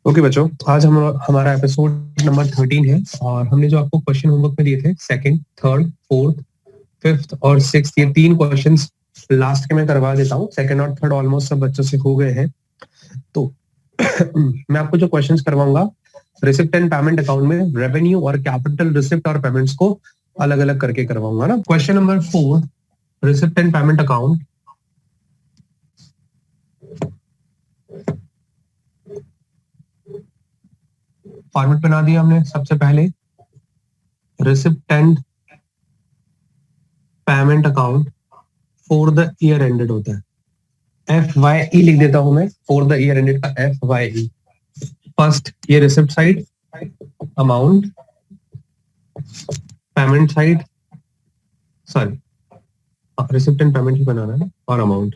Okay बच्चों, आज हम हमारा एपिसोड नंबर 13 है और हमने जो आपको क्वेश्चन होमवर्क में दिए थे सेकंड, थर्ड, फोर्थ, फिफ्थ और सिक्स्थ, ये 3 क्वेश्चंस लास्ट के मैं करवा देता हूँ। सेकंड और थर्ड ऑलमोस्ट सब बच्चों से हो गए हैं। तो मैं आपको जो क्वेश्चंस करवाऊंगा रिसिप्ट एंड पेमेंट अकाउंट में रेवेन्यू और कैपिटल रिसिप्ट और पेमेंट्स को अलग अलग करके करवाऊंगा ना। Question number 4, receipt and payment account. Format बना दिया हमने। सबसे पहले receipt and payment account for the year ended होता है, FYE लिख देता हूं मैं, फॉर द ईयर एंडेड का FYE। फर्स्ट ये receipt side, amount, payment side, sorry receipt and payment ही बनाना है, और अमाउंट।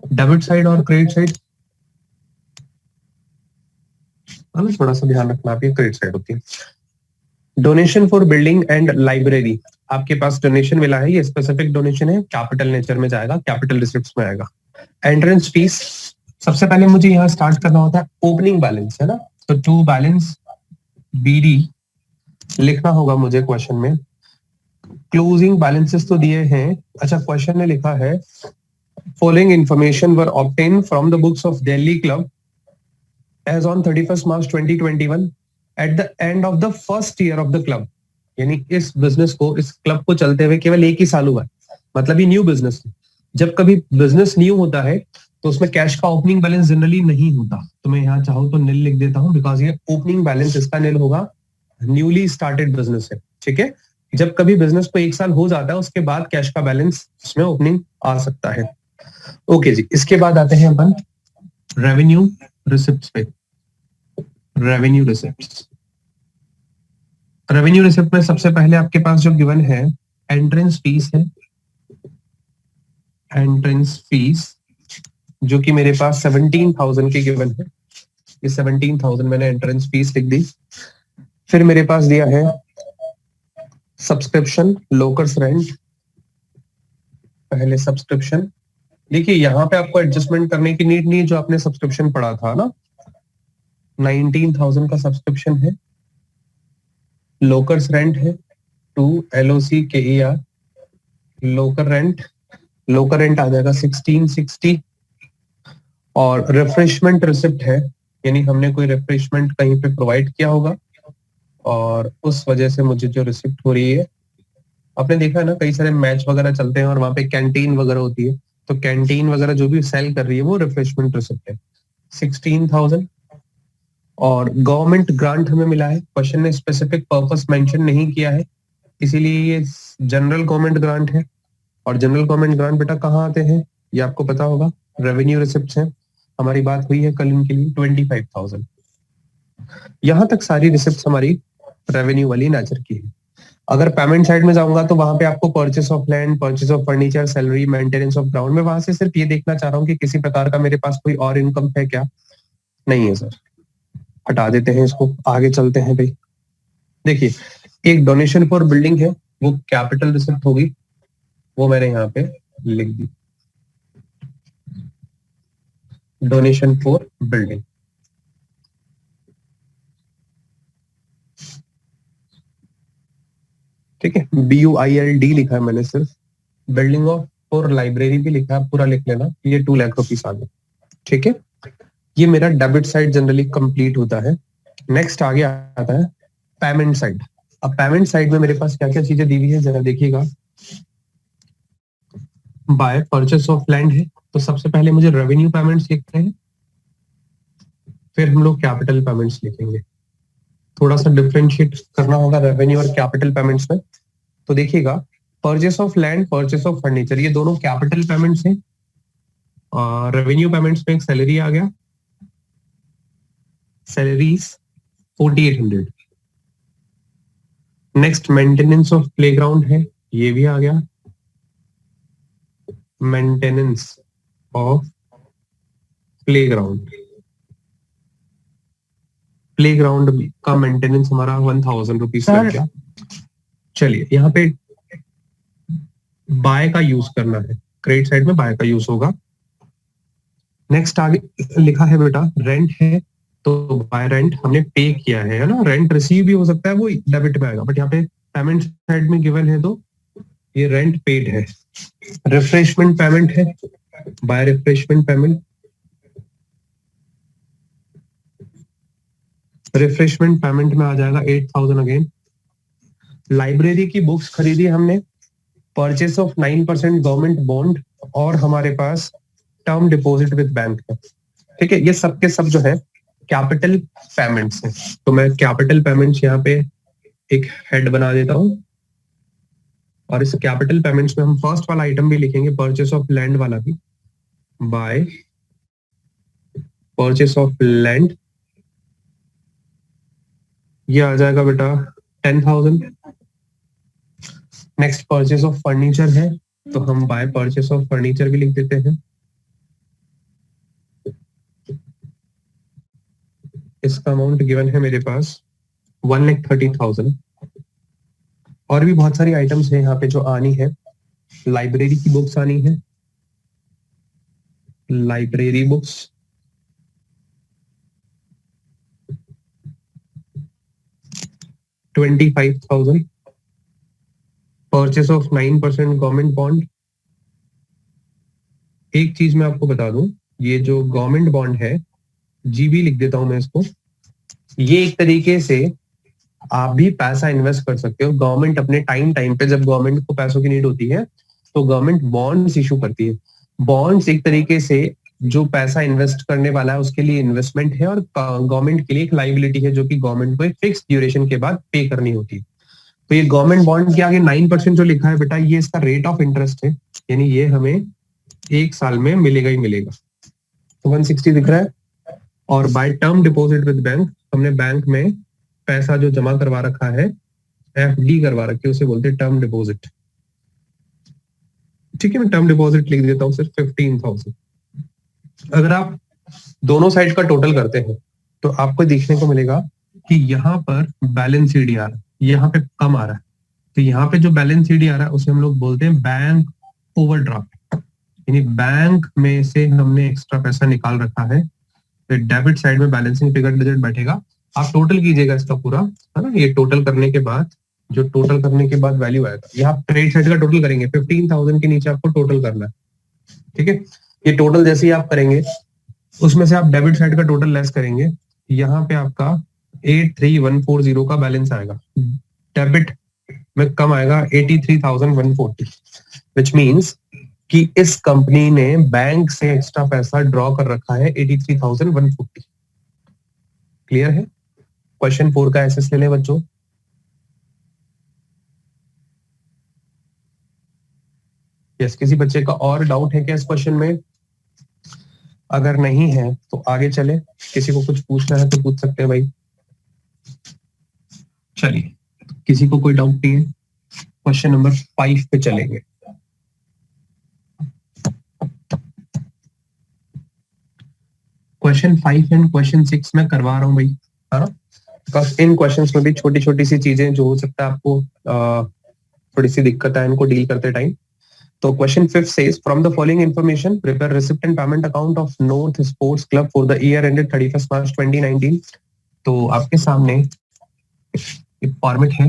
डेबिट साइड और क्रेडिट साइड थोड़ा सा ध्यान रखना, आप ये क्रेडिट साइड होती है। Donation for building and library, आपके पास डोनेशन मिला है, ये स्पेसिफिक डोनेशन है, कैपिटल नेचर में जाएगा, कैपिटल रिसिप्ट्स में आएगा। एंट्रेंस फीस, सबसे पहले मुझे यहाँ स्टार्ट करना होता है ओपनिंग बैलेंस, है ना। तो टू बैलेंस BD लिखना होगा मुझे क्वेश्चन में। क्लोजिंग बैलेंसेस तो दिए हैं। अच्छा, क्वेश्चन ने लिखा है following information were obtain from the books of Delhi club as on 31 March 2021 at the end of the first year of the club. यानी इस बिजनेस को, इस क्लब को चलते हुए केवल एक ही साल हुआ है, मतलब ये न्यू बिजनेस है। जब कभी बिजनेस न्यू होता है तो उसमें कैश का ओपनिंग बैलेंस जनरली नहीं होता, तो मैं यहाँ चाहूँ तो नील लिख देता हूँ, बिकॉज ये ओपनिंग बैलेंस इसका नील होगा, न्यूली स्टार्टेड बिजनेस है। ठीक है, जब कभी बिजनेस को एक साल हो जाता है उसके बाद कैश का बैलेंस इसमें ओपनिंग आ सकता है। ओके जी, इसके बाद आते हैं अपन रेवेन्यू रिसिप्ट्स पे। रेवेन्यू रिसिप्ट्स, रेवेन्यू रिसिप्ट में सबसे पहले आपके पास जो गिवन है एंट्रेंस फीस है। एंट्रेंस फीस जो कि मेरे पास 17,000 की गिवन है, ये 17,000 मैंने एंट्रेंस फीस लिख दी। फिर मेरे पास दिया है सब्सक्रिप्शन, लोकर्स रेंट। पहले सब्सक्रिप्शन, देखिए यहाँ पे आपको एडजस्टमेंट करने की नीड नहीं है, जो आपने सब्सक्रिप्शन पढ़ा था ना, 19,000 का सब्सक्रिप्शन है। लोकर्स रेंट है 2 LOCKER, लोकर रेंट, लोकर रेंट आ जाएगा 1660। और रिफ्रेशमेंट रिसिप्ट है, यानी हमने कोई रिफ्रेशमेंट कहीं पे प्रोवाइड किया होगा और उस वजह से मुझे जो रिसिप्ट हो रही है, आपने देखा है ना कई सारे मैच वगैरह चलते हैं और वहां पे कैंटीन वगैरह होती है, तो कैंटीन वगैरह जो भी सेल कर रही है वो रिफ्रेशमेंट रिसिप्ट है 16,000। और गवर्नमेंट ग्रांट हमें मिला है, क्वेश्चन ने स्पेसिफिक पर्पस मेंशन नहीं किया है, इसीलिए ये जनरल गवर्नमेंट ग्रांट है। और जनरल गवर्नमेंट ग्रांट बेटा कहाँ आते हैं, ये आपको पता होगा, रेवेन्यू रिसिप्ट्स हैं। हमारी बात हुई है कल इनके लिए 25,000। यहां तक सारी रिसिप्ट हमारी रेवेन्यू वाली नेचर की है। अगर पेमेंट साइड में जाऊंगा तो वहां पे आपको purchase of land, purchase of furniture, salary, maintenance of ground में, वहां से सिर्फ ये देखना चाह रहा हूँ कि किसी प्रकार का मेरे पास कोई और इनकम है क्या, नहीं है सर, हटा देते हैं इसको, आगे चलते हैं भाई। देखिए, एक डोनेशन फॉर बिल्डिंग है, वो कैपिटल रिसिप्ट होगी, वो मैंने यहाँ पे लिख दी, डोनेशन फॉर बिल्डिंग। ठीक है, BUILD लिखा है मैंने सिर्फ, बिल्डिंग ऑफ फॉर लाइब्रेरी भी लिखा है, पूरा लिख लेना, ये 2 लाख रुपीस आ गए। ठीक है, ये मेरा डेबिट साइड जनरली कंप्लीट होता है। नेक्स्ट आगे आता है पेमेंट साइड। अब पेमेंट साइड में मेरे पास क्या क्या चीजें दी हुई है जरा देखिएगा। बाय परचेस ऑफ लैंड है, तो सबसे पहले मुझे रेवेन्यू पेमेंट्स लिखते हैं, फिर हम लोग कैपिटल पेमेंट्स लिखेंगे। थोड़ा सा डिफरेंशिएट करना होगा रेवेन्यू और कैपिटल पेमेंट्स में। तो देखिएगा, purchase of land, purchase of furniture, ये दोनों कैपिटल पेमेंट्स हैं। रेवेन्यू पेमेंट्स में एक सैलरी आ गया, salaries 4,800। Next maintenance of playground है, ये भी आ गया, मेंटेनेंस ऑफ प्लेग्राउंड। प्लेग्राउंड का मेंटेनेंस हमारा 1,000 रुपीज लग गया। चलिए, यहाँ पे बाय का यूज करना है, क्रेडिट साइड में बाय का यूज होगा। नेक्स्ट आगे लिखा है बेटा रेंट है, तो बाय रेंट हमने पे किया है ना, रेंट रिसीव भी हो सकता है, वो डेबिट में आएगा, बट यहाँ पे पेमेंट साइड में गिवन है तो ये रेंट पेड है। रिफ्रेशमेंट पेमेंट है, by refreshment payment, refreshment payment में आ जाएगा 8,000 अगेन। लाइब्रेरी की बुक्स खरीदी हमने, परचेस ऑफ 9% गवर्नमेंट बॉन्ड, और हमारे पास टर्म डिपॉजिट विद बैंक है। ठीक है, ये सब के सब जो है कैपिटल पेमेंट्स है। तो मैं कैपिटल पेमेंट्स यहाँ पे एक हेड बना देता हूं, और इस कैपिटल पेमेंट्स में हम फर्स्ट वाला आइटम भी लिखेंगे, परचेस ऑफ लैंड वाला भी, बाय परचेस ऑफ लैंड, ये आ जाएगा बेटा 10,000। नेक्स्ट परचेस ऑफ फर्नीचर है, तो हम बाय परचेस ऑफ फर्नीचर भी लिख देते हैं। इसका अमाउंट गिवन है मेरे पास 1,30,000। और भी बहुत सारी आइटम्स है यहाँ पे जो आनी है। लाइब्रेरी की बुक्स आनी है, library books, $25,000। Purchase of 9% government bond. एक चीज मैं आपको बता दूं, ये जो गवर्नमेंट बॉन्ड है, जीबी लिख देता हूं मैं इसको, ये एक तरीके से आप भी पैसा इन्वेस्ट कर सकते हो। गवर्नमेंट अपने टाइम टाइम पे, जब गवर्नमेंट को पैसों की नीड होती है तो गवर्नमेंट बॉन्ड्स इशू करती है। बॉन्ड्स एक तरीके से जो पैसा इन्वेस्ट करने वाला है उसके लिए इन्वेस्टमेंट है, और गवर्नमेंट के लिए एक लाइबिलिटी है जो कि गवर्नमेंट को एक फिक्स ड्यूरेशन के बाद पे करनी होती है। तो ये गवर्नमेंट बॉन्ड के आगे 9% जो लिखा है बेटा, ये इसका रेट ऑफ इंटरेस्ट है, यानी ये हमें एक साल में मिलेगा ही मिलेगा। तो 160 दिख रहा है। और by term deposit with bank, हमने बैंक में पैसा जो जमा करवा रखा है, एफडी करवा रखी है, उसे बोलते हैं टर्म डिपॉजिट। ठीक है, मैं टर्म डिपॉजिट लिख देता हूँ सिर्फ 15,000। अगर आप दोनों साइड का टोटल करते हैं तो आपको देखने को मिलेगा कि यहाँ पर बैलेंस सीडी आ रहा है, यहाँ पे कम आ रहा है। तो यहाँ पे जो बैलेंस सीडी आ रहा है उसे हम लोग बोलते हैं बैंक ओवरड्राफ्ट, यानी बैंक में से हमने एक्स्ट्रा पैसा निकाल रखा है। तो डेबिट साइड में बैलेंसिंग फिगर डिजिट बैठेगा, आप टोटल कीजिएगा इसका पूरा, है ना। ये टोटल करने के बाद, जो टोटल करने के बाद वैल्यू आएगा, यहाँ क्रेडिट साइड का टोटल करेंगे, 15,000 के नीचे आपको टोटल करना है। ठीक है, ये टोटल जैसे ही आप करेंगे उसमें से आप डेबिट साइड का टोटल लेस करेंगे, यहाँ पे आपका 83,140 का बैलेंस आएगा। डेबिट में कम आएगा 83,140, विच मीन्स कि इस कंपनी ने बैंक से एक्स्ट्रा पैसा ड्रॉ कर रखा है 83,140। क्लियर है? क्वेश्चन 4 का एसएस ले लें बच्चों। यस, किसी बच्चे का और डाउट है क्या इस क्वेश्चन में? अगर नहीं है तो आगे चले, किसी को कुछ पूछना है तो पूछ सकते हैं भाई। चलिए, किसी को कोई डाउट नहीं है, क्वेश्चन नंबर 5 पे चलेंगे। क्वेश्चन 5 एंड क्वेश्चन 6 में करवा रहा हूं भाई, है ना। बिकॉज इन क्वेश्चंस में भी छोटी छोटी सी चीजें जो हो सकता है आपको थोड़ी सी दिक्कत है इनको डील करते टाइम। तो question 5 says from the following information prepare receipt and payment account of North Sports Club for the year ended 31st March 2019। तो आपके सामने एक फॉर्मेट है,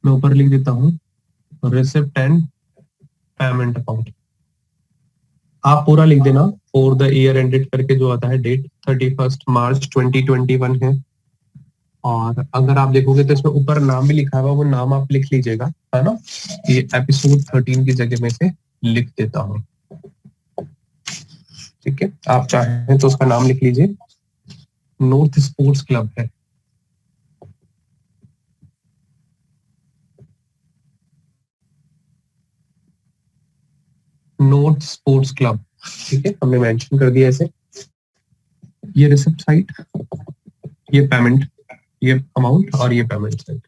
मैं ऊपर लिख देता हूं रिसिप्ट एंड पेमेंट अकाउंट। आप पूरा लिख देना, फॉर द ईयर एंडेड करके जो आता है डेट 31st मार्च 2021 है। और अगर आप देखोगे तो इसमें ऊपर नाम भी लिखा हुआ, वो नाम आप लिख लीजिएगा, है ना। ये एपिसोड 13 की जगह में से लिख देता हूं। ठीक है, आप चाहें तो उसका नाम लिख लीजिए, नॉर्थ स्पोर्ट्स क्लब है। नॉर्थ स्पोर्ट्स क्लब, ठीक है, हमने मेंशन कर दिया ऐसे। ये रिसिप्ट साइड, ये पेमेंट, ये अमाउंट और ये पेमेंट साइड।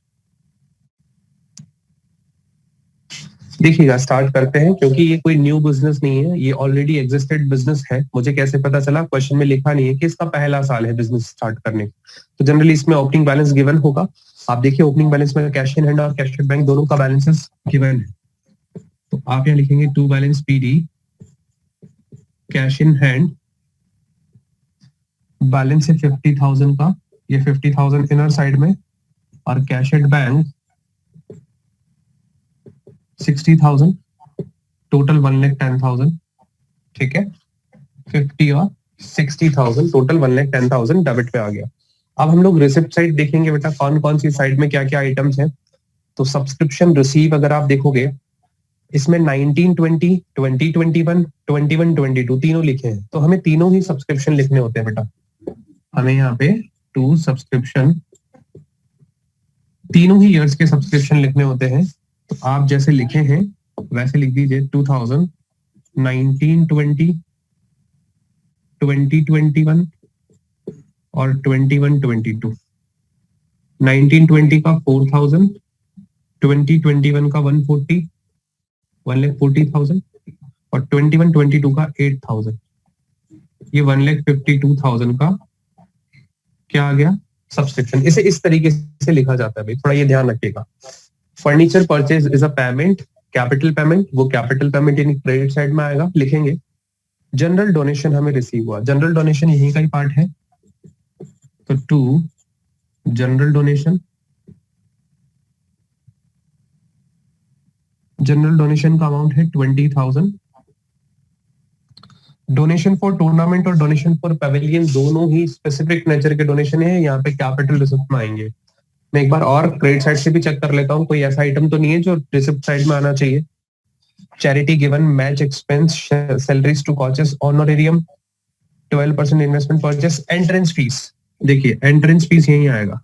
देखिएगा, स्टार्ट करते हैं, क्योंकि ये कोई न्यू बिजनेस नहीं है, ये ऑलरेडी एग्जिस्टेड बिजनेस है। मुझे कैसे पता चला? क्वेश्चन में लिखा नहीं है कि इसका पहला साल है बिजनेस स्टार्ट करने का। तो जनरली इसमें ओपनिंग बैलेंस गिवन होगा, आप देखिए ओपनिंग बैलेंस में कैश इन हैंड और कैश एट बैंक दोनों का बैलेंसेस गिवन है, तो आप यहाँ लिखेंगे to balance PD, cash in hand balance है 50,000 का, ये 50,000 इनर साइड में, और कैश एट बैंक 60,000, टोटल 1,10,000, ठीक है, 50 और 60,000 टोटल 1,10,000 डेबिट पे आ गया। अब हम लोग रिसिप्ट साइड देखेंगे बेटा, कौन कौन सी साइड में क्या क्या आइटम्स हैं। तो सब्सक्रिप्शन रिसीव अगर आप देखोगे, इसमें 1920, 2021, 21-22 तीनों लिखे हैं, तो हमें तीनों ही सब्सक्रिप्शन लिखने होते हैं बेटा। हमें यहाँ पे टू सब्सक्रिप्शन, तीनों ही ईयर्स के सब्सक्रिप्शन लिखने होते हैं। तो आप जैसे लिखे हैं वैसे लिख दीजिए 2000, 1920, 2021 और 21-22। 1920 का 4,000, 2021 का 140, 1,40,000 और 21-22 का 8,000, ये 1,52,000 का क्या आ गया, सब्सक्रिप्शन। इसे इस तरीके से लिखा जाता है भाई, थोड़ा ये ध्यान रखिएगा। Furniture purchase is a payment, capital payment, वो कैपिटल पेमेंट यानी क्रेडिट साइड में आएगा, लिखेंगे। जनरल डोनेशन हमें रिसीव हुआ, जनरल डोनेशन यही का ही पार्ट है, तो to general donation, general donation का अमाउंट है 20,000। डोनेशन फॉर टूर्नामेंट और डोनेशन फॉर पेविलियन दोनों ही स्पेसिफिक नेचर के डोनेशन है, यहाँ पे कैपिटल रिसिप्ट में आएंगे। मैं एक बार और क्रेडिट साइड से भी चेक कर लेता हूँ, कोई ऐसा आइटम तो नहीं है जो रिसिप्ट साइड में आना चाहिए। Charity given, match expense, salaries to coaches, honorarium, 12% investment purchase, entrance fees. देखिए एंट्रेंस फीस यही आएगा,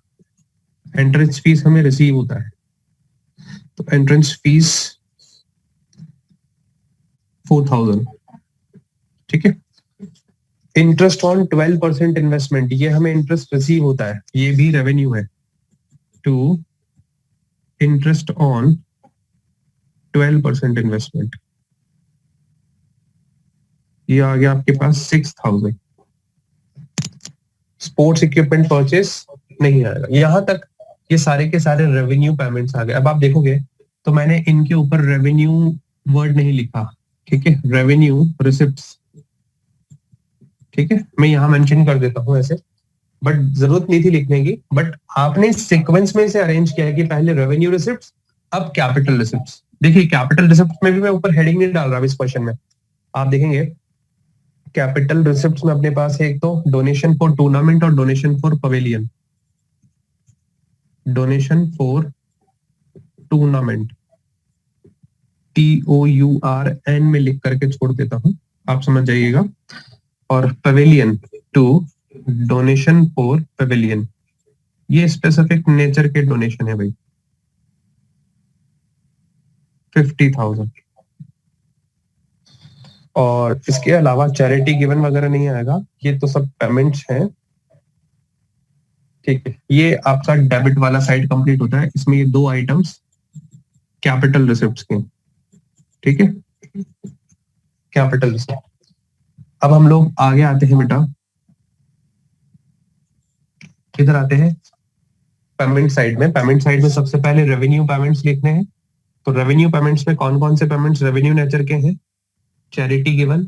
एंट्रेंस फीस हमें रिसीव होता है, तो एंट्रेंस फीस 4,000, ठीक है। इंटरेस्ट ऑन 12% इन्वेस्टमेंट, ये हमें इंटरेस्ट रिसीव होता है, ये भी रेवेन्यू है। टू इंटरेस्ट ऑन 12% इन्वेस्टमेंट, ये आ गया आपके पास 6,000। स्पोर्ट्स इक्विपमेंट परचेस नहीं आएगा। यहां तक ये सारे के सारे रेवेन्यू पेमेंट्स आ गए। अब आप देखोगे तो मैंने इनके ऊपर रेवेन्यू वर्ड नहीं लिखा, ठीक है, रेवेन्यू रिसिप्ट्स, ठीक है, मैं यहां मेंशन कर देता हूं ऐसे, बट जरूरत नहीं थी लिखने की, बट आपने सीक्वेंस में से अरेंज किया है कि पहले रेवेन्यू रिसिप्ट्स, अब कैपिटल रिसिप्ट्स। देखिए कैपिटल रिसिप्ट्स में भी मैं ऊपर हेडिंग नहीं डाल रहा इस क्वेश्चन में, आप देखेंगे कैपिटल रिसिप्ट्स में अपने पास है एक तो डोनेशन फॉर टूर्नामेंट और donation for pavilion. Donation for tournament TOURN में लिख करके छोड़ देता हूं, आप समझ जाइएगा। और pavilion to donation for pavilion, ये स्पेसिफिक नेचर के डोनेशन है भाई, 50,000। और इसके अलावा चैरिटी गिवन वगैरह नहीं आएगा, ये तो सब पेमेंट्स हैं, ठीक है। ये आपका डेबिट वाला साइड कंप्लीट होता है, इसमें ये दो आइटम्स कैपिटल रिसिप्ट्स के, ठीक है, कैपिटल रिसिप्ट। अब हम लोग आगे आते हैं बेटा, किधर आते हैं, पेमेंट साइड में। पेमेंट साइड में सबसे पहले रेवेन्यू पेमेंट्स लिखने हैं, तो रेवेन्यू पेमेंट्स में कौन कौन से पेमेंट्स रेवेन्यू नेचर के हैं, चैरिटी गिवन,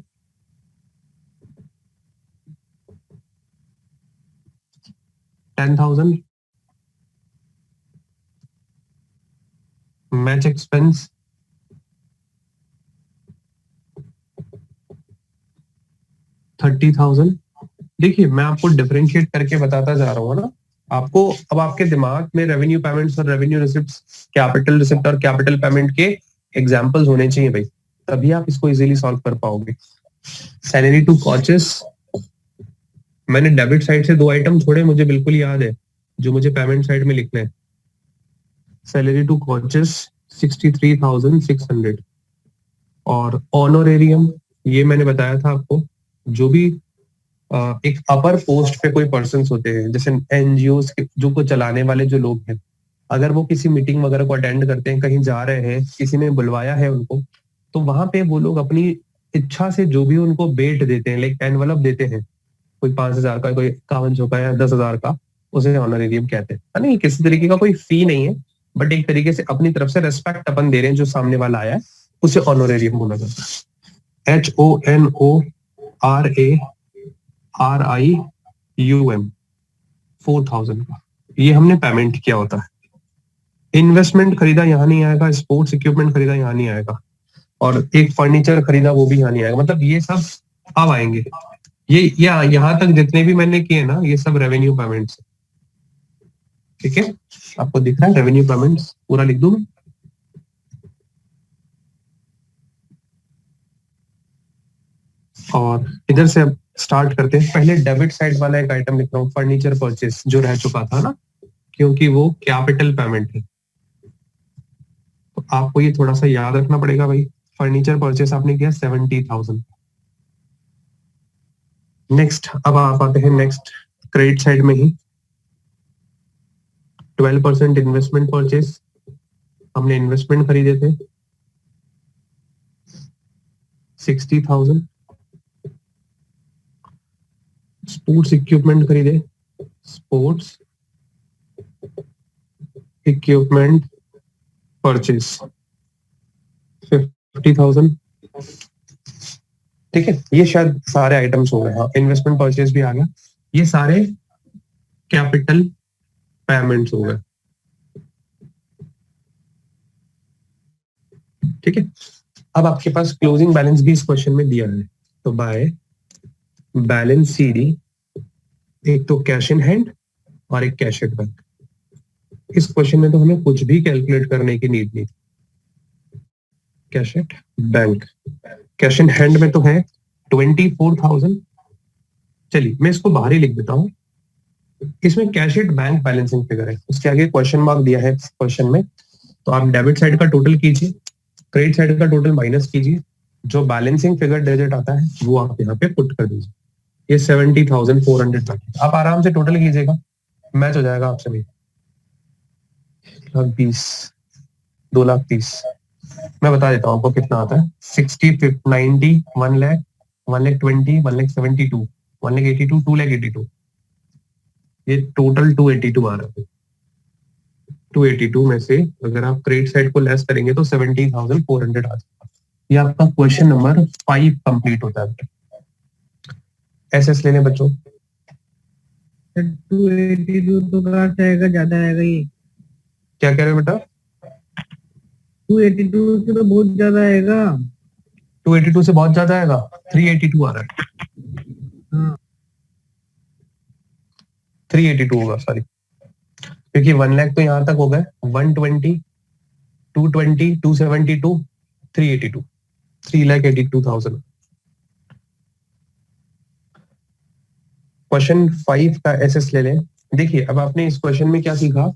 $10,000, मैच एक्सपेंस 30,000। देखिए मैं आपको डिफरेंशिएट करके बताता जा रहा हूँ ना आपको, अब आपके दिमाग में रेवेन्यू पेमेंट्स और रेवेन्यू रिसिप्ट्स, कैपिटल रिसिप्ट और कैपिटल पेमेंट के एग्जांपल्स होने चाहिए भाई, तभी आप इसको इजीली सॉल्व कर पाओगे। सैलरी टू कोचेस, मैंने डेबिट साइड से दो आइटम छोड़े, मुझे बिल्कुल याद है, जो मुझे पेमेंट साइड में लिखना है। सैलरी टू कोचेस 63,600, और ऑनोरेरियम ये मैंने बताया था आपको, जो भी एक अपर पोस्ट पे कोई पर्सन होते हैं, जैसे एनजीओ जो को चलाने वाले जो लोग हैं, अगर वो किसी मीटिंग वगैरह को अटेंड करते हैं, कहीं जा रहे हैं, किसी ने बुलवाया है उनको, तो वहां पे वो लोग अपनी इच्छा से जो भी उनको बेट देते हैं, लाइक एनवलप देते हैं, कोई 5,000 का, कोई 51 का या 10,000 का, उसे ऑनरेरियम कहते हैं, है ना। ये किसी तरीके का कोई फी नहीं है, बट एक तरीके से अपनी तरफ से रेस्पेक्ट अपन दे रहे हैं जो सामने वाला आया है, उसे ऑनरेरियम बोला जाता है। HONORARIUM 4000 का ये हमने पेमेंट किया होता है। इन्वेस्टमेंट खरीदा यहाँ नहीं आएगा, स्पोर्ट्स इक्विपमेंट खरीदा यहाँ नहीं आएगा, और एक फर्नीचर खरीदा वो भी यहाँ नहीं आएगा। मतलब ये सब अब आएंगे। ये यहाँ तक जितने भी मैंने किए ना, ये सब रेवेन्यू पेमेंट्स। ठीक है, आपको दिख रहा है रेवेन्यू पेमेंट्स, पूरा लिख दूं मैं। और इधर से अब स्टार्ट करते हैं। पहले डेबिट साइड वाला एक आइटम लिख रहा हूँ, फर्नीचर परचेस, जो रह चुका था ना, क्योंकि वो कैपिटल पेमेंट है, तो आपको ये थोड़ा सा याद रखना पड़ेगा भाई। फर्नीचर परचेस आपने किया 70,000। नेक्स्ट, अब आप आते हैं नेक्स्ट क्रेडिट साइड में ही, 12% इन्वेस्टमेंट परचेस, हमने इन्वेस्टमेंट खरीदे थे 60,000। स्पोर्ट्स इक्विपमेंट खरीदे, स्पोर्ट्स इक्विपमेंट परचेस 50,000। ठीक है, ये शायद सारे आइटम्स हो गए। हाँ, इन्वेस्टमेंट परचेस भी आ गया। ये सारे कैपिटल पेमेंट्स हो गए। ठीक है, अब आपके पास क्लोजिंग बैलेंस भी इस क्वेश्चन में दिया है, तो बाय बैलेंस सीडी एक तो कैश इन हैंड और एक कैश एट बैंक। इस क्वेश्चन में तो हमें कुछ भी कैलकुलेट करने की नीड नहीं। Cash at bank, cash in hand में तो है 24,000। चलिए मैं इसको बाहर ही लिख देता हूं। इसमें cash at bank balancing figure है, उसके आगे क्वेश्चन मार्क दिया है क्वेश्चन में, तो आप डेबिट साइड का टोटल कीजिए, क्रेडिट साइड का टोटल माइनस कीजिए, जो बैलेंसिंग फिगर डिजिट आता है वो आप यहाँ पे पुट कर दीजिए। ये 70,400। आप आराम से टोटल कीजिएगा, मैच हो जाएगा आपसे भी। 1,20,000, 2,30,000। मैं बता देता हूँ आपको कितना आता है। 60, 90, 1 लाख, 1,20,000, 1,72,000, 1,82,000, 2,82,000। ये टोटल 282 आ रहा है। 282 में से अगर आप क्रेडिट साइड को लेस करेंगे तो 70,400 आ जाएगा। ये आपका क्वेश्चन नंबर 5 कंप्लीट होता है। एसएस लेने बच्चों। 282 तो कहाँ से आएगा, ज्यादा आएगा ये। क्या कह रहे हो बेटा? 282 से तो बहुत ज्यादा आएगा। 282 से बहुत ज्यादा आएगा, 382 आ रहा है। हाँ। 382 होगा, सॉरी, क्योंकि 1 लाख तो यहाँ तक हो गए। 120, 220, 272, 382, 3,82,000। क्वेश्चन 5 का एसएस ले लें। देखिए, अब आपने इस क्वेश्चन में क्या सीखा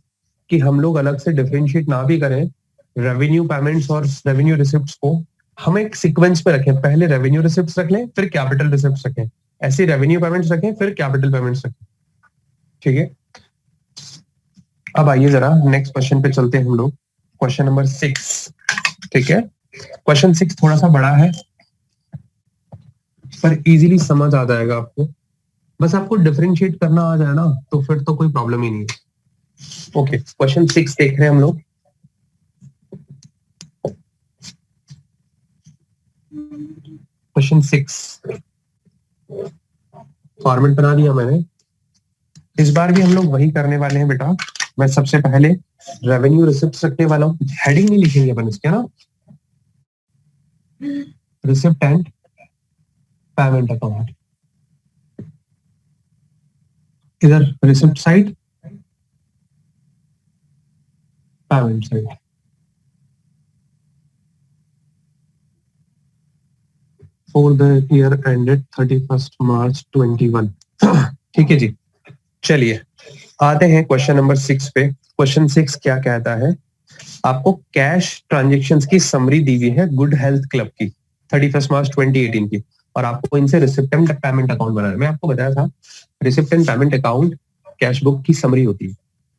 कि हम लोग अलग से डिफरेंशिएट ना भी करें रेवेन्यू पेमेंट्स और रेवेन्यू रिसिप्ट्स को, हम एक सीक्वेंस पे रखें। पहले रेवेन्यू रिसिप्ट्स रख लें, फिर कैपिटल रिसिप्ट्स रखें, ऐसे रेवेन्यू पेमेंट्स रखें, फिर कैपिटल पेमेंट्स रखें। ठीक है, अब आइए जरा नेक्स्ट क्वेश्चन पे चलते हैं हम लोग, क्वेश्चन नंबर 6। ठीक है, क्वेश्चन 6 थोड़ा सा बड़ा है पर इजीली समझ आ जाएगा आपको। बस आपको डिफरेंशिएट करना आ जाए ना, तो फिर तो कोई प्रॉब्लम ही नहीं है। ओके, क्वेश्चन 6 देख रहे हैं हम लोग। क्वेश्चन 6 फॉर्मेट बना दिया मैंने। इस बार भी हम लोग वही करने वाले हैं बेटा। मैं सबसे पहले रेवेन्यू रिसिप्ट रखने वाला हूँ, हेडिंग नहीं लिखेंगे अपन इसके ना, रिसिप्ट एंड पेमेंट अकाउंट। इधर receipt side, payment side. For the year ended 31 मार्च 21। ठीक है जी, चलिए आते हैं क्वेश्चन नंबर 6 पे। क्वेश्चन 6 क्या कहता है? आपको कैश ट्रांजेक्शन्स की समरी दी हुई है गुड हेल्थ क्लब की 31 मार्च 2018 की, और आपको इनसे रिसिप्ट एंड पेमेंट अकाउंट बनाना है। मैं आपको बताया था receipt and payment account cash book की समरी होती है।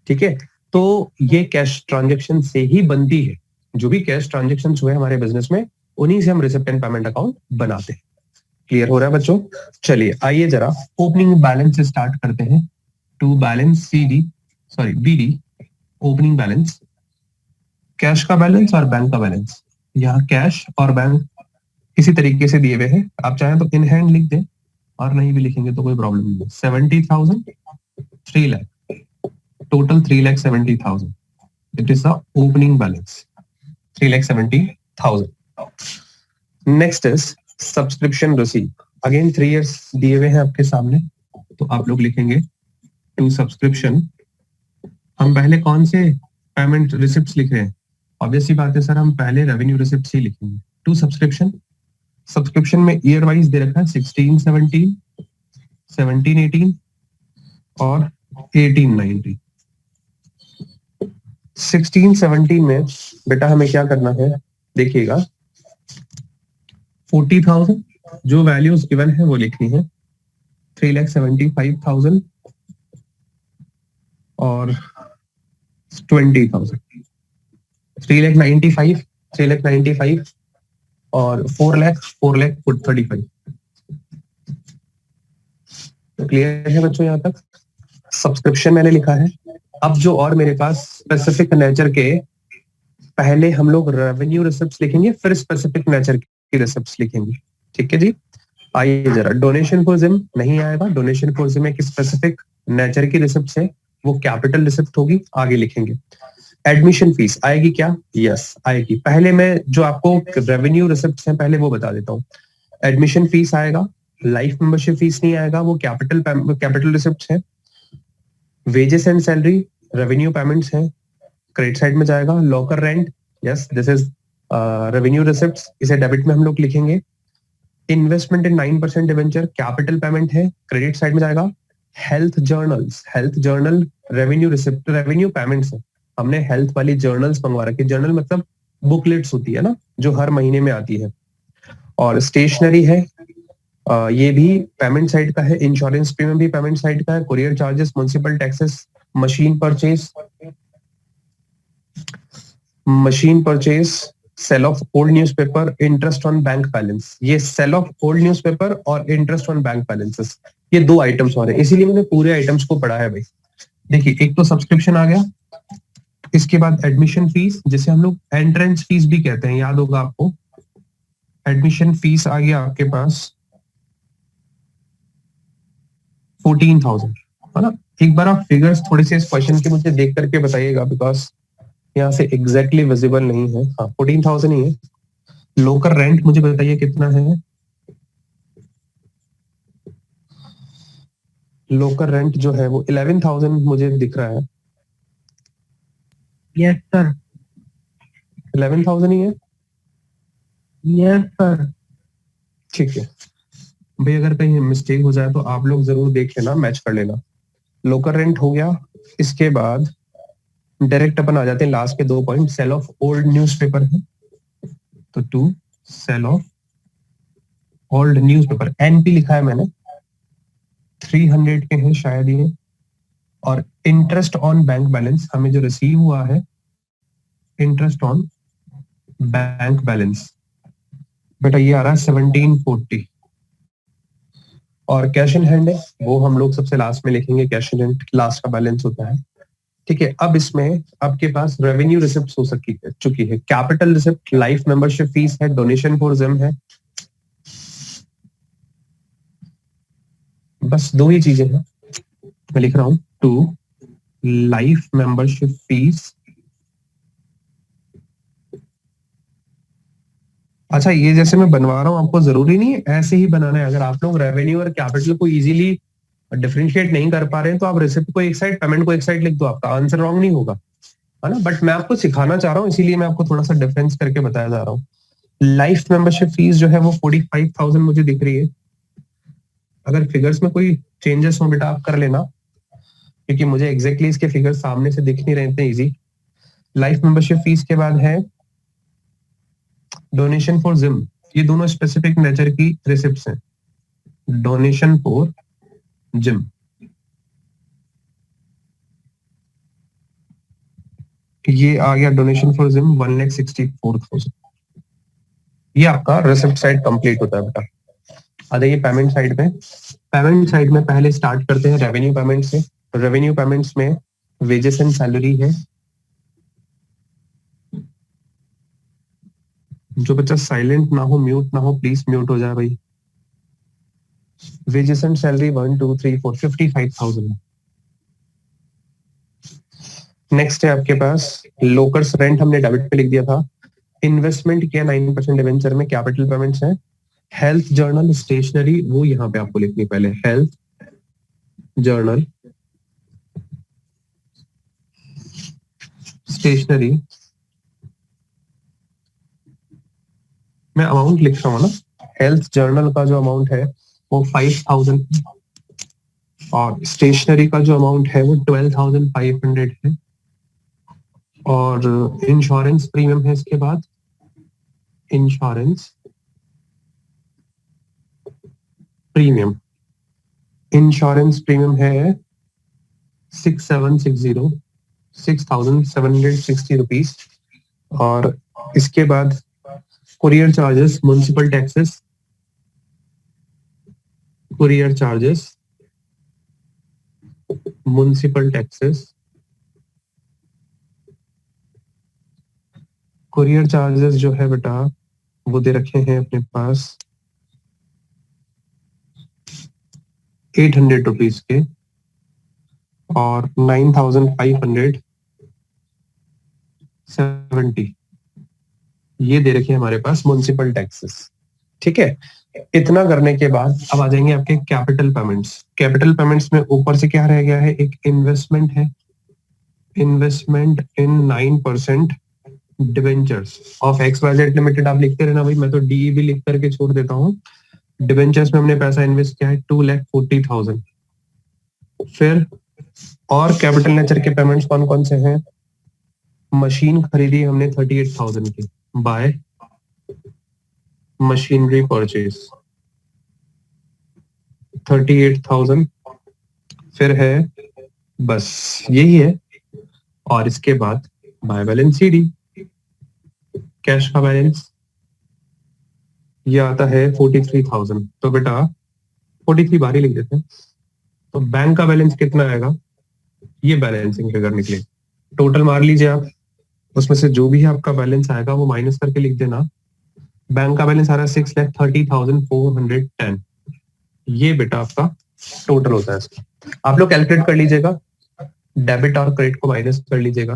ठीक है, तो ये कैश ट्रांजेक्शन से ही बनती है। जो भी कैश ट्रांजेक्शन हुए हमारे बिजनेस में, उन्हीं से हम रिसिप्ट एंड पेमेंट अकाउंट बनाते हैं। क्लियर हो रहा है बच्चों? चलिए आइए जरा ओपनिंग बैलेंस से स्टार्ट करते हैं। To balance BD opening balance, cash का बैलेंस और बैंक का बैलेंस। यहाँ कैश और बैंक किसी तरीके से दिए हुए हैं, आप चाहें तो इन हैंड लिख दें और नहीं भी लिखेंगे तो कोई प्रॉब्लम नहीं है। 70,000, 3 lakh, total 3,70,000, it is the opening balance 3,70,000। Next is subscription receive, again 3 years दिए हुए हैं आपके सामने, तो आप लोग लिखेंगे टू सब्सक्रिप्शन। हम पहले कौन से पेमेंट रिसिप्ट्स लिख रहे हैं? ऑब्वियसली बात है सर, हम पहले रेवेन्यू रिसिप्ट्स ही लिखेंगे। टू सब्सक्रिप्शन, सब्सक्रिप्शन में ईयर वाइज दे रखा है 16, 17, 17, 18 और 18, 19। 16, 17 में बेटा हमें क्या करना है, देखिएगा 40,000 जो वैल्यूज गिवन है वो लिखनी है, 3,75,000 और 20,000, 3,95,000 और 4,35,000। तो क्लियर है बच्चों यहाँ तक? सब्सक्रिप्शन मैंने लिखा है। अब जो और मेरे पास स्पेसिफिक नेचर के, पहले हम लोग रेवेन्यू रिसिप्ट्स लिखेंगे, फिर स्पेसिफिक नेचर की रिसिप्ट्स लिखेंगे, ठीक है जी। आइए जरा, डोनेशन फॉर जिम नहीं आएगा, डोनेशन फॉर जिम एक स्पेसिफिक नेचर की रिसिप्ट है, वो कैपिटल रिसिप्ट होगी, आगे लिखेंगे। एडमिशन फीस आएगी क्या? यस आएगी। पहले मैं जो आपको रेवेन्यू रिसिप्ट्स हैं पहले वो बता देता हूँ। एडमिशन फीस आएगा, लाइफ मेंबरशिप फीस नहीं आएगा, वो कैपिटल रिसिप्ट्स है। Wages and salary revenue payments हैं, क्रेडिट साइड में जाएगा। Locker rent, yes this is revenue receipts, इसे डेबिट में हम लोग लिखेंगे। इन्वेस्टमेंट इन 9% डिवेंचर कैपिटल पेमेंट है, क्रेडिट साइड में जाएगा। Health journal revenue receipt, revenue payments है। हमने हेल्थ वाली जर्नल्स मंगवा रखी, जर्नल मतलब बुकलेट्स होती है ना, जो हर महीने में आती है। और स्टेशनरी है, ये भी पेमेंट साइड का है। इंश्योरेंस प्रीमियम भी पेमेंट साइड का है। Courier charges, municipal taxes, machine purchase, sale of old newspaper, interest on bank balance. ये सेल ऑफ ओल्ड न्यूज़पेपर और इंटरेस्ट ऑन बैंक बैलेंसेस, ये 2 आइटम्स और है, इसीलिए मैंने पूरे आइटम्स को पढ़ा है भाई। देखिए, एक तो सब्सक्रिप्शन आ गया, इसके बाद एडमिशन फीस, जिसे हम लोग एंट्रेंस फीस भी कहते हैं, याद होगा आपको। एडमिशन फीस आ गया आपके पास 14,000, है ना। एक बार आप फिगर्स थोड़े से इस क्वेश्चन के मुझे देख करके बताइएगा, बिकॉज यहाँ से एग्जैक्टली विजिबल नहीं है। हाँ 14,000 ही है। लोकल रेंट मुझे बताइए कितना है? लोकल रेंट जो है वो 11,000 मुझे दिख रहा है। Yes sir. 11,000 ही है? Yes sir. ठीक है भाई, अगर कहीं मिस्टेक हो जाए तो आप लोग जरूर देख लेना, मैच कर लेना। लोकल रेंट हो गया, इसके बाद डायरेक्ट अपन आ जाते हैं लास्ट के 2 point. Sale of old newspaper है, तो to sale of old newspaper, NP लिखा है मैंने, 300 के हैं शायद ये। और इंटरेस्ट ऑन बैंक बैलेंस, हमें जो रिसीव हुआ है इंटरेस्ट ऑन बैंक बैलेंस, बेटा ये आ रहा है 1740। और कैश इन हैंड है, वो हम लोग सबसे लास्ट में लिखेंगे, कैश इन हैंड लास्ट का बैलेंस होता है, ठीक है। अब इसमें आपके पास रेवेन्यू रिसिप्ट हो चुकी है। Capital receipt, life membership fees है, डोनेशन फॉर जिम है, बस 2 ही चीजें हैं। मैं लिख रहा हूं टू लाइफ मेंबरशिप फीस। अच्छा, ये जैसे मैं बनवा रहा हूं, आपको जरूरी नहीं है ऐसे ही बनाना है। अगर आप लोग रेवेन्यू और कैपिटल को इजीली डिफरेंशिएट नहीं कर पा रहे हैं तो आप रिसिप्ट को एक साइड, पेमेंट को एक साइड लिख दो, आपका आंसर रॉन्ग नहीं होगा, है ना। बट मैं आपको सिखाना चाह रहा हूँ, इसीलिए मैं आपको थोड़ा सा डिफरेंस करके बताया जा रहा हूँ। लाइफ मेंबरशिप फीस जो है वो 45,000 मुझे दिख रही है। अगर फिगर्स में कोई चेंजेस हो बेटा आप कर लेना, क्योंकि मुझे एग्जैक्टली इसके फिगर सामने से दिख नहीं रहे इतने इजी। लाइफ मेंबरशिप फीस के बाद है डोनेशन फॉर जिम, ये दोनों स्पेसिफिक नेचर की रिसिप्ट्स हैं। डोनेशन फॉर जिम, ये आ गया डोनेशन फॉर जिम 1,64,000। ये आपका रिसिप्ट साइड कंप्लीट होता है बेटा। आ जाइए पेमेंट साइड में। पेमेंट साइड में पहले स्टार्ट करते हैं रेवेन्यू पेमेंट से। रेवेन्यू पेमेंट्स में वेजेस एंड सैलरी है। जो बच्चा साइलेंट ना हो, म्यूट ना हो, प्लीज म्यूट हो जाए भाई। Wages and salary 1 2 3 4 55,000। नेक्स्ट है आपके पास लोकर्स रेंट, हमने डेबिट पे लिख दिया था। इन्वेस्टमेंट किया 9% डिवेंचर में, कैपिटल पेमेंट्स है। हेल्थ जर्नल स्टेशनरी वो यहाँ पे आपको लिखनी पहले, हेल्थ जर्नल स्टेशनरी। मैं अमाउंट लिख रहा हूँ ना, हेल्थ जर्नल का जो अमाउंट है वो 5,000 और स्टेशनरी का जो अमाउंट है वो 12,500 है। और इंश्योरेंस प्रीमियम है इसके बाद, इंश्योरेंस प्रीमियम, इंश्योरेंस प्रीमियम है 6760, 6,760 रुपीज। और इसके बाद courier charges, municipal taxes, courier charges, municipal taxes, courier charges जो है बेटा वो दे रखे हैं अपने पास 800 रुपीज के, और 9,570 ये दे रखे हैं हमारे पास म्युनिसिपल टैक्सेस। ठीक है, इतना करने के बाद अब आ जाएंगे आपके कैपिटल पेमेंट्स। कैपिटल पेमेंट्स में ऊपर से क्या रह गया है, एक इन्वेस्टमेंट है, investment in 9% debentures of XYZ limited. आप लिखते रहना भाई, मैं तो डी भी लिख करके छोड़ देता हूँ। डिवेंचर्स में हमने पैसा इन्वेस्ट किया है 2,40,000। फिर और कैपिटल नेचर के पेमेंट्स कौन कौन से हैं, मशीन खरीदी हमने 38,000 की, बाय मशीनरी परचेज 38,000। फिर है बस यही है। और इसके बाद बाय बैलेंस CD, कैश का बैलेंस ये आता है 43,000। तो बेटा 43 बाहर ही लिख देते हैं। तो बैंक का बैलेंस कितना आएगा, ये बैलेंसिंग फिगर निकले, टोटल मार लीजिए आप, उसमें से जो भी आपका बैलेंस आएगा वो माइनस करके लिख देना। बैंक का बैलेंस आ रहा है 6,30,410। ये बेटा आपका टोटल होता है इसका। आप लोग कैलकुलेट कर लीजिएगा, डेबिट और क्रेडिट को माइनस कर लीजिएगा।